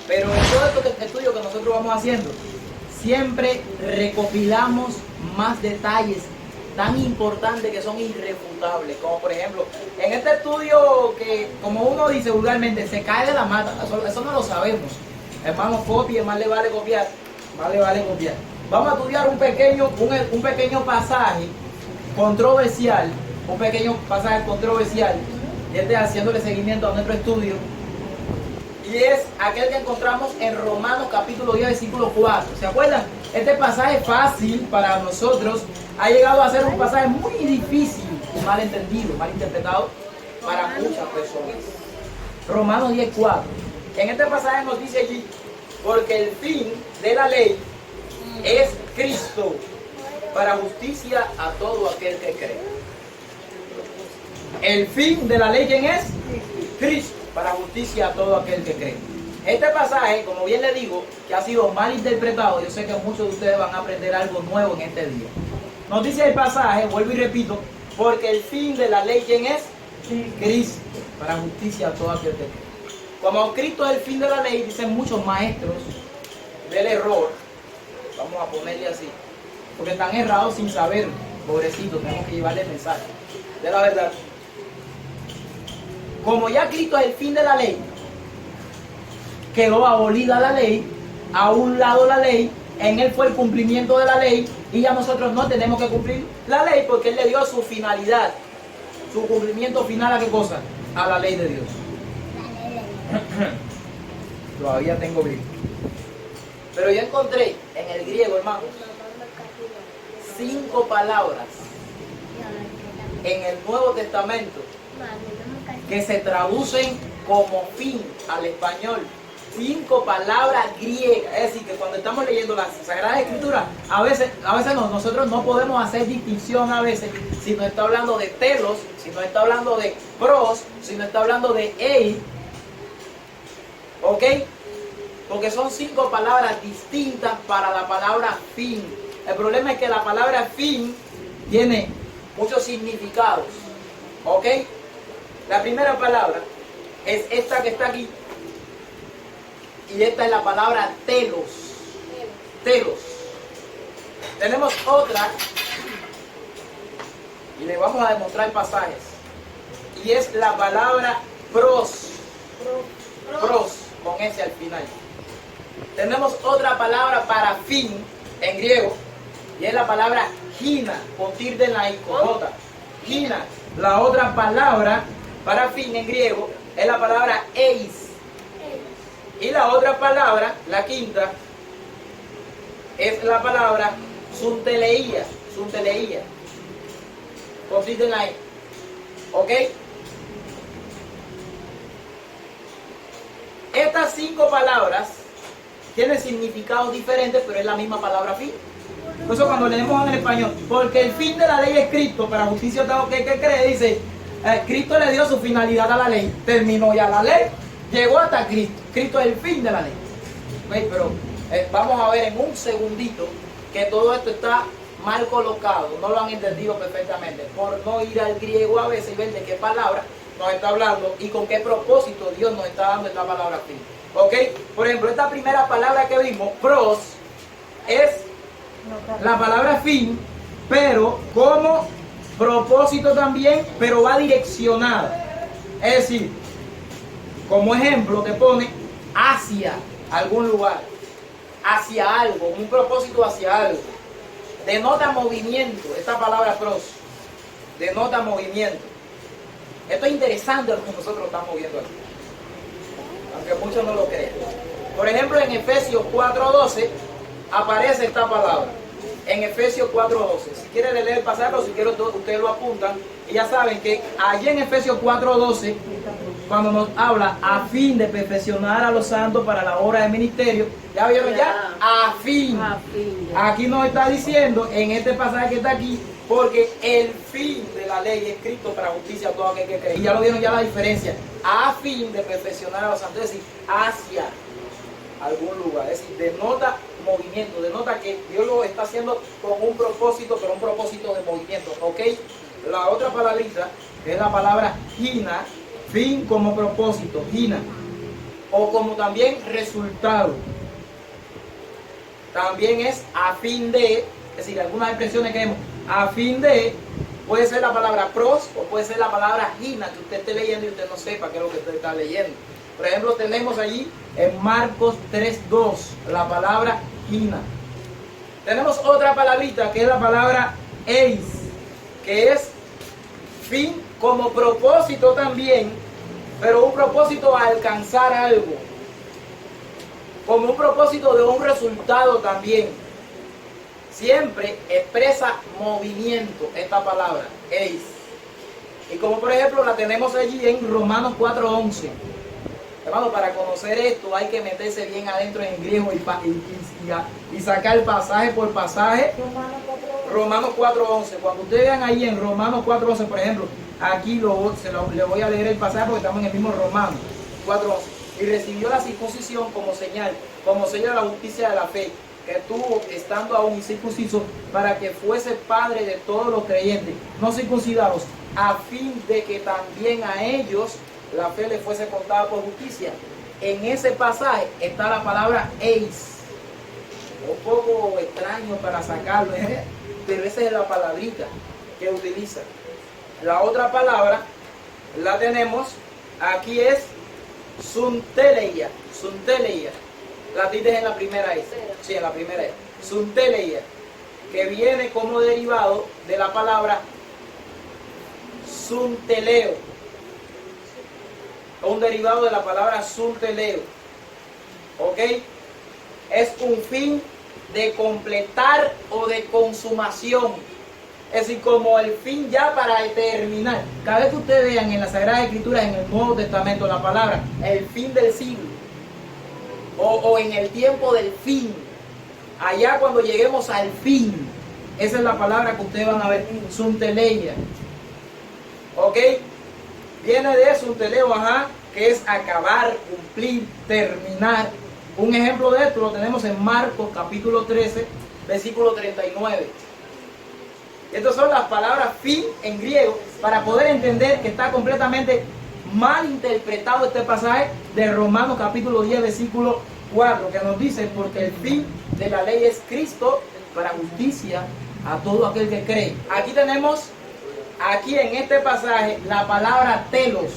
Pero en todo este estudio que nosotros vamos haciendo, siempre recopilamos más detalles tan importantes que son irrefutables. Como por ejemplo, en este estudio que, como uno dice vulgarmente, se cae de la mata. Eso no lo sabemos. Hermano, copie, más le vale copiar. Más le vale copiar. Vamos a estudiar un pequeño pasaje controversial. Un pequeño pasaje controversial. Y haciéndole seguimiento a nuestro estudio. Y es aquel que encontramos en Romanos capítulo 10, versículo 4. ¿Se acuerdan? Este pasaje fácil para nosotros ha llegado a ser un pasaje muy difícil y mal entendido, mal interpretado para muchas personas. Romanos 10, 4. En este pasaje nos dice allí, porque el fin de la ley es Cristo para justicia a todo aquel que cree. El fin de la ley, ¿quién es? Cristo para justicia a todo aquel que cree. Este pasaje, como bien le digo, que ha sido mal interpretado, yo sé que muchos de ustedes van a aprender algo nuevo en este día. Nos dice el pasaje, vuelvo y repito, porque el fin de la ley, ¿quién es? Cristo, para justicia a todo aquel que cree. Como Cristo es el fin de la ley, dicen muchos maestros del error, vamos a ponerle así, porque están errados sin saber, pobrecitos, tenemos que llevarle el mensaje de la verdad. Como ya Cristo es el fin de la ley, quedó abolida la ley, a un lado la ley, en él fue el cumplimiento de la ley y ya nosotros no tenemos que cumplir la ley porque él le dio su finalidad, su cumplimiento final. ¿A qué cosa? A la ley de Dios. Todavía tengo gripe. Pero yo encontré en el griego, hermano, 5 palabras en el Nuevo Testamento que se traducen como fin al español. 5 palabras griegas. Es decir, que cuando estamos leyendo las Sagradas Escrituras, a veces nosotros no podemos hacer distinción a veces si nos está hablando de telos, si nos está hablando de pros, si nos está hablando de ei. ¿Ok? Porque son 5 palabras distintas para la palabra fin. El problema es que la palabra fin tiene muchos significados. ¿Ok? La primera palabra es esta que está aquí. Y esta es la palabra telos. Telos. Tenemos otra. Y le vamos a demostrar pasajes. Y es la palabra pros. Pros, con S al final. Tenemos otra palabra para fin en griego. Y es la palabra gina, con tilde en la I, con J. Gina. La otra palabra para fin en griego es la palabra eis. Y la otra palabra, la quinta, es la palabra sunteleía. Sunteleía. Con tilde en la I. ¿Ok? Estas 5 palabras tienen significados diferentes, pero es la misma palabra fin. Por eso cuando leemos en el español, porque el fin de la ley es Cristo, para justicia todo aquel que cree, dice, Cristo le dio su finalidad a la ley, terminó ya la ley, llegó hasta Cristo. Cristo es el fin de la ley. ¿Okay? Pero vamos a ver en un segundito que todo esto está mal colocado, no lo han entendido perfectamente, por no ir al griego a veces y ver de qué palabra nos está hablando y con qué propósito Dios nos está dando esta palabra fin. ¿Ok? Por ejemplo, esta primera palabra que vimos, pros, es la palabra fin, pero como propósito también, pero va direccionada. Es decir, como ejemplo te pone hacia algún lugar, hacia algo, un propósito hacia algo. Denota movimiento, esta palabra pros, denota movimiento. Esto es interesante lo que nosotros estamos viendo aquí, aunque muchos no lo crean. Por ejemplo, en Efesios 4:12 aparece esta palabra. En Efesios 4:12. Si quieren leer el pasaje o si quieren ustedes lo apuntan. Y ya saben que allí en Efesios 4:12, cuando nos habla a fin de perfeccionar a los santos para la obra del ministerio, ¿ya vieron ya? A fin. Aquí nos está diciendo en este pasaje que está aquí, porque el fin de la ley es Cristo para justicia a todo aquel que cree. Y ya lo vieron ya la diferencia. A fin de perfeccionar a los santos, es decir, hacia algún lugar. Es decir, denota movimiento, denota que Dios lo está haciendo con un propósito, pero un propósito de movimiento. ¿Ok? La otra palabrita, que es la palabra gina, fin como propósito, gina. o como también resultado. También es a fin de, es decir, algunas expresiones que vemos, a fin de, puede ser la palabra pros o puede ser la palabra gina, que usted esté leyendo y usted no sepa qué es lo que usted está leyendo. Por ejemplo, tenemos allí en Marcos 3:2 la palabra gina. Tenemos otra palabrita que es la palabra eis, que es fin como propósito también, pero un propósito a alcanzar algo, como un propósito de un resultado también. Siempre expresa movimiento esta palabra, eis. Y como por ejemplo la tenemos allí en Romanos 4:11. Hermano, para conocer esto hay que meterse bien adentro en griego y sacar pasaje por pasaje. Romanos 4:11. Cuando ustedes vean ahí en Romanos 4:11, por ejemplo, aquí le voy a leer el pasaje porque estamos en el mismo Romanos 4:11. Y recibió la circuncisión como señal, como sello de la justicia de la fe, que tuvo estando aún incircunciso, para que fuese padre de todos los creyentes, no circuncidados, a fin de que también a ellos la fe le fuese contada por justicia. En ese pasaje está la palabra eis. Un poco extraño para sacarlo, pero esa es la palabrita que utiliza. La otra palabra la tenemos, aquí es sunteleia. Sunteleia. La dices en la primera E. Sí, en la primera E. Sunteleia, que viene como derivado de la palabra sunteleo. Un derivado de la palabra sunteleo. ¿Ok? Es un fin de completar o de consumación. Es decir, como el fin ya para terminar. Cada vez que ustedes vean en las Sagradas Escrituras, en el Nuevo Testamento, la palabra el fin del siglo, o en el tiempo del fin, allá cuando lleguemos al fin, esa es la palabra que ustedes van a ver, sunteleia. ¿Ok? Viene de sunteleo, que es acabar, cumplir, terminar. Un ejemplo de esto lo tenemos en Marcos capítulo 13, versículo 39. Estas son las palabras fin en griego para poder entender que está completamente mal interpretado este pasaje de Romanos capítulo 10, versículo 4, que nos dice, porque el fin de la ley es Cristo para justicia a todo aquel que cree. Aquí tenemos, aquí en este pasaje, la palabra telos,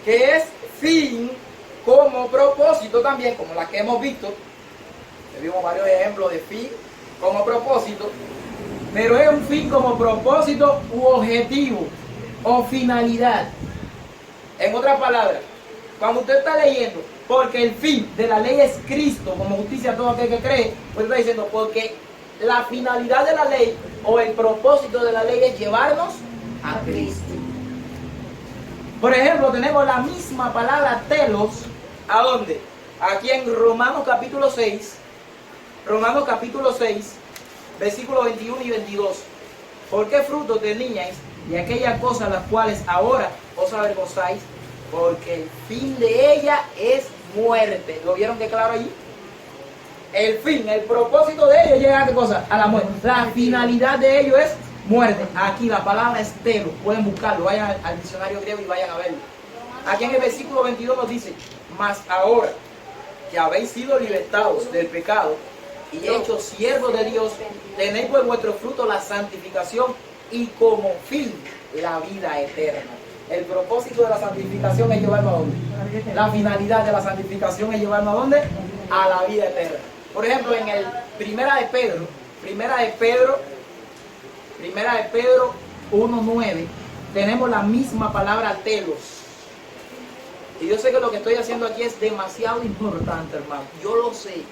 que es fin como propósito también, como la que hemos visto. Vimos varios ejemplos de fin como propósito, pero es un fin como propósito u objetivo o finalidad. En otras palabras, cuando usted está leyendo, porque el fin de la ley es Cristo como justicia a todo aquel que cree, pues está diciendo, porque la finalidad de la ley o el propósito de la ley es llevarnos a Cristo. Por ejemplo, tenemos la misma palabra telos, ¿a dónde? Aquí en Romanos capítulo 6, versículos 21 y 22. ¿Por qué frutos teníais de aquellas cosas las cuales ahora os avergonzáis? Porque el fin de ella es muerte. ¿Lo vieron qué claro allí? El fin, el propósito de ello llega a qué cosa? A la muerte. La finalidad de ello es muerte. Aquí la palabra es telos. Pueden buscarlo, vayan al diccionario griego y vayan a verlo. Aquí en el versículo 22 nos dice, mas ahora que habéis sido libertados del pecado y hechos siervos de Dios, tenéis por vuestro fruto la santificación y como fin la vida eterna. El propósito de la santificación es llevarnos a dónde. La finalidad de la santificación es llevarnos a dónde. A la vida eterna. Por ejemplo, en el Primera de Pedro 1:9, tenemos la misma palabra telos. Y yo sé que lo que estoy haciendo aquí es demasiado importante, hermano. Yo lo sé.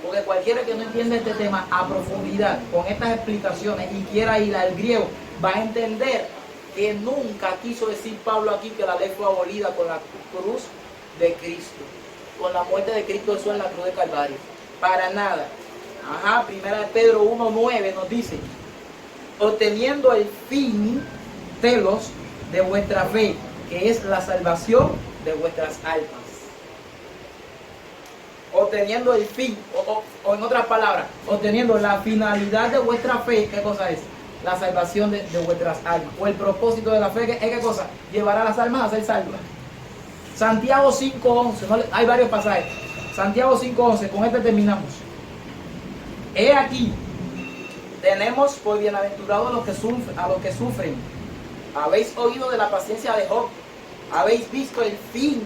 Porque cualquiera que no entienda este tema a profundidad, con estas explicaciones y quiera ir al griego, va a entender que nunca quiso decir Pablo aquí que la ley fue abolida con la cruz de Cristo, con la muerte de Cristo Jesús en la cruz de Calvario. Para nada. Primera de Pedro 1:9 nos dice, obteniendo el fin, telos, de vuestra fe, que es la salvación de vuestras almas. Obteniendo el fin, o en otras palabras, obteniendo la finalidad de vuestra fe. ¿Qué cosa es? La salvación de vuestras almas. O el propósito de la fe, ¿es qué cosa? Llevar a las almas a ser salvas. Santiago 5:11, hay varios pasajes. Santiago 5:11, con este terminamos. He aquí, tenemos por bienaventurados a los que sufren. Habéis oído de la paciencia de Job, habéis visto el fin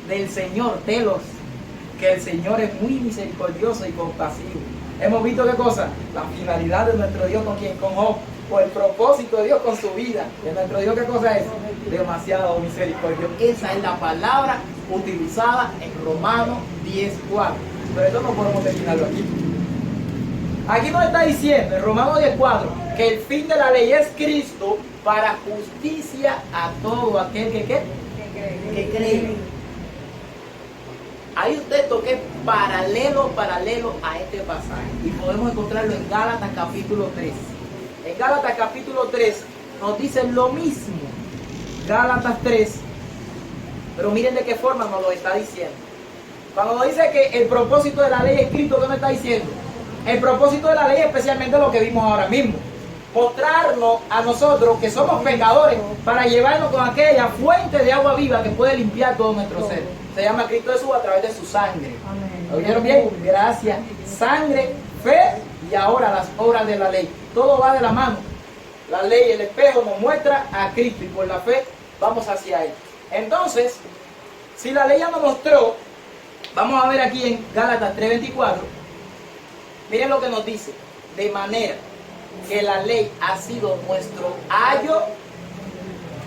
del Señor, telos, que el Señor es muy misericordioso y compasivo. Hemos visto qué cosa, la finalidad de nuestro Dios con quién, con Job, o el propósito de Dios con su vida. De nuestro Dios qué cosa es, demasiado misericordioso. Esa es la palabra utilizada en Romanos 10:4. Pero eso no podemos terminarlo aquí. Aquí nos está diciendo en Romanos 10:4 que el fin de la ley es Cristo para justicia a todo aquel que cree. Hay un texto que es paralelo a este pasaje y podemos encontrarlo en Gálatas capítulo 3. En Gálatas capítulo 3 nos dice lo mismo. Gálatas 3, pero miren de qué forma nos lo está diciendo. Cuando nos dice que el propósito de la ley es Cristo, ¿qué nos está diciendo? El propósito de la ley es especialmente lo que vimos ahora mismo. Mostrarnos a nosotros que somos pecadores para llevarnos con aquella fuente de agua viva que puede limpiar todo nuestro ser. Se llama Cristo Jesús a través de su sangre. ¿Lo oyeron bien? Gracias. Sangre, fe y ahora las obras de la ley. Todo va de la mano. La ley, el espejo nos muestra a Cristo y por la fe vamos hacia Él. Entonces, si la ley ya nos mostró, vamos a ver aquí en Gálatas 3:24. Miren lo que nos dice. De manera que la ley ha sido nuestro ayo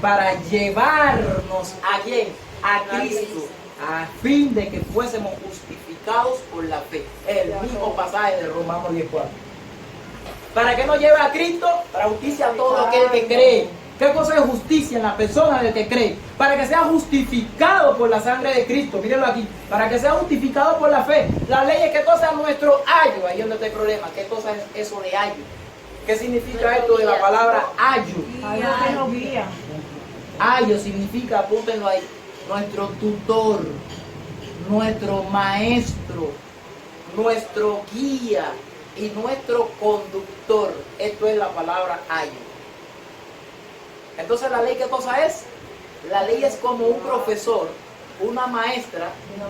para llevarnos a quién, a Cristo, a fin de que fuésemos justificados por la fe. El mismo pasaje de Romanos 10:4. ¿Para qué nos lleva a Cristo? Para justicia a todo aquel que cree. ¿Qué cosa es justicia en la persona del que cree? Para que sea justificado por la sangre de Cristo. Mírenlo aquí. Para que sea justificado por la fe. La ley es qué cosa es nuestro ayo. Ahí es donde está el problema. ¿Qué cosa es eso de ayo? ¿Qué significa esto de la palabra ayo? Ayo significa, apúntenlo ahí, nuestro tutor, nuestro maestro, nuestro guía y nuestro conductor. Esto es la palabra ayo. Entonces, ¿la ley qué cosa es? La ley es como un profesor, una maestra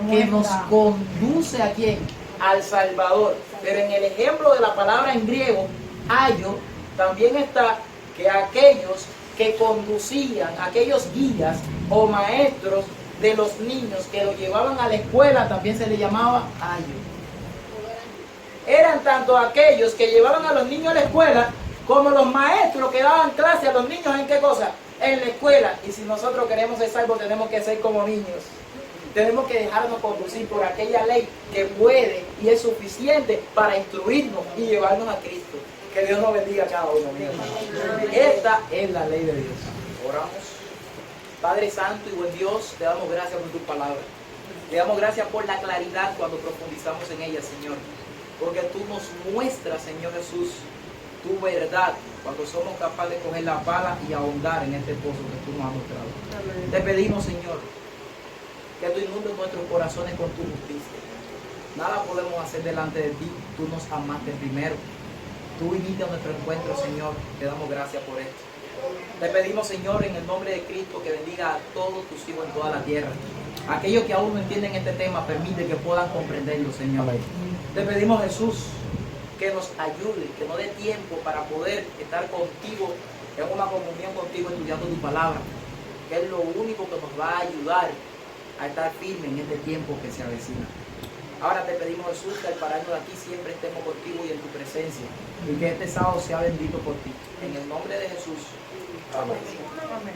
que nos conduce ¿a quién? Al Salvador. Pero en el ejemplo de la palabra en griego, ayo, también está que aquellos que conducían, aquellos guías o maestros de los niños que los llevaban a la escuela, también se le llamaba ayo. Eran tanto aquellos que llevaban a los niños a la escuela, como los maestros que daban clase a los niños en qué cosa, en la escuela. Y si nosotros queremos ser salvos, tenemos que ser como niños. Tenemos que dejarnos conducir por aquella ley que puede y es suficiente para instruirnos y llevarnos a Cristo. Que Dios nos bendiga a cada uno, mi hermano. Esta es la ley de Dios. Oramos. Padre Santo y buen Dios, te damos gracias por tu palabra. Te damos gracias por la claridad cuando profundizamos en ella, Señor. Porque tú nos muestras, Señor Jesús, tu verdad cuando somos capaces de coger la pala y ahondar en este pozo que tú nos has mostrado. Amén. Te pedimos, Señor, que tú inundes nuestros corazones con tu justicia. Nada podemos hacer delante de ti. Tú nos amaste primero. Tú viniste a nuestro encuentro, Señor. Te damos gracias por esto. Te pedimos, Señor, en el nombre de Cristo, que bendiga a todos tus hijos en toda la tierra. Aquellos que aún no entienden este tema, permite que puedan comprenderlo, Señor. Amén. Te pedimos, Jesús, que nos ayude, que nos dé tiempo para poder estar contigo, en una comunión contigo, estudiando tu palabra, que es lo único que nos va a ayudar a estar firme en este tiempo que se avecina. Ahora te pedimos, Jesús, que al pararnos de aquí siempre estemos contigo y en tu presencia, y que este sábado sea bendito por ti. En el nombre de Jesús. Amén. Amén.